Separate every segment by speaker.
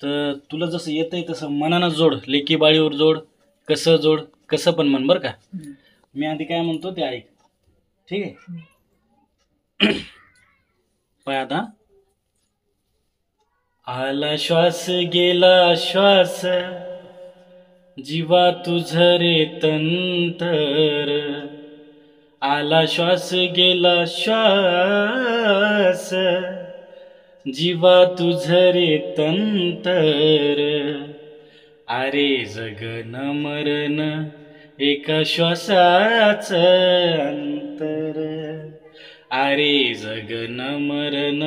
Speaker 1: तर तुला जसं येतंय तसं मनानं जोड, लेकी बाळीवर जोड, कसं पण म्हण बरं का. मी आधी काय म्हणतो ते ऐक, ठीक आहे. पाय आता. आला श्वास गेला श्वास, जीवा तुझ रे तंतर. आला श्वास गेला श्वास, जीवा तुझ रे तंतर. अरे जगन मरण एका श्वासाच अंतर. अरे जगन मरण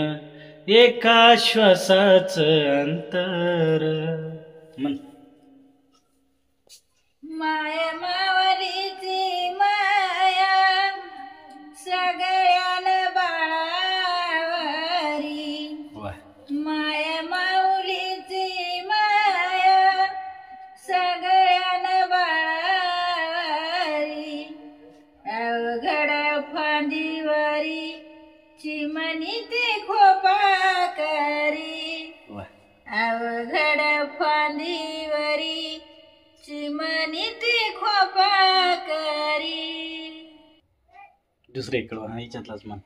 Speaker 1: एका श्वासाच अंतर. म्हण.
Speaker 2: माया मावलीची माया सगळ्यान बाळावरी. माया माऊलीची माया सगळ्यान बाळावरी. अवघड फांदीवरी चिमणी ते खोपा करी. अवघड फांदीवरी चिमणी ती खोपा करी.
Speaker 1: दुसरे इकडं हा याच्यातलाच म्हण.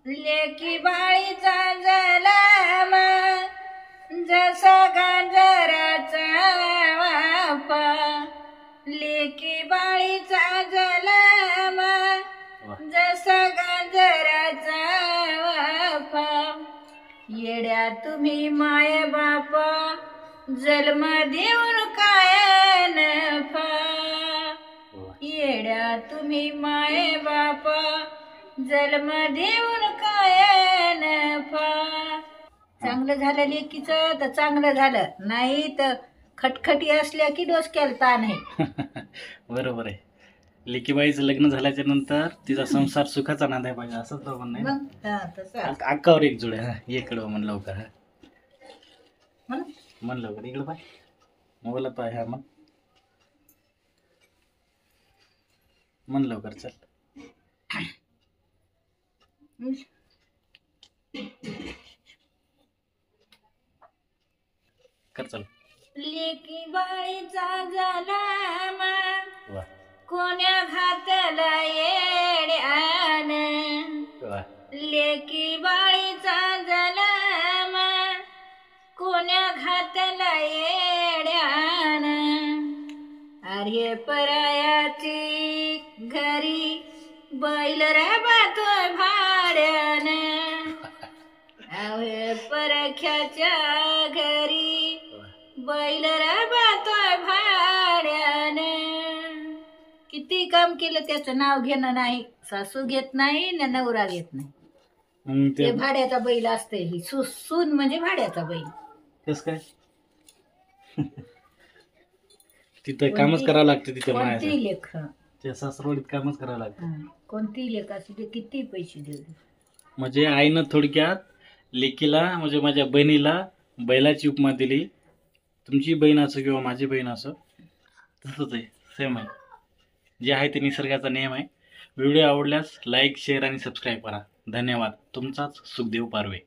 Speaker 2: लेकी बाळीचा जलाम जसा गाजराचा वाफा. लेकी बाळीचा जलाम जसा गाजराचा वाफा. येड्या तुम्ही माय बापा जन्म देऊन काय नफा. येड्या तुम्ही माय बापा जन्म देऊन काय नफा. चांगलं झालं लेकीचं तर चांगलं झालं, नाही तर खटखटी असल्या की डोसक्याला ताण आहे.
Speaker 1: बरोबर आहे. लेकीबाईचं लग्न झाल्याच्या नंतर तिचा संसार सुखाचा नांदाय पाहिजे असं तर म्हण नाही. अक्कावर एक जुळे. हा इकडं म्हण लवकर. हा म्हण लवकर. इकडं पाय मोबाईल पाय. हा म्हण लवकर. चल कर चल.
Speaker 2: लेकी बाळीचा जलाम कोण्या घातला येड्यान. लेकी बाळीचा जलाम कोण्या घातला येड्यान. अरे परायाची घरी बैल राबातोय भाड्यान. अरे परख्याच्या घरी बैल राबातोय भाड्यान. किती काम केलं त्याचं नाव घेणं नाही. सासू घेत नाही ना नवरा घेत नाही. ते भाड्याचा बैल असते. ही सून म्हणजे भाड्याचा बैल.
Speaker 1: कस काय तिथं कामच करावं लागतं. तिथं
Speaker 2: कोणती लेख
Speaker 1: त्या सासरवाडीत कामच करावं लागतं.
Speaker 2: कोणती लेख असू दे किती पैसे देऊ.
Speaker 1: म्हणजे आईनं थोडक्यात लेकीला म्हणजे माझ्या बहिणीला बैलाची उपमा दिली. तुमची बहीण असो किंवा माझी बहीण असो तसंच आहे, सेम आहे. जे आहे ते निसर्गाचा नियम आहे. व्हिडिओ आवडल्यास लाईक शेअर आणि सबस्क्राईब करा. धन्यवाद. तुमचाच सुखदेव पारवे.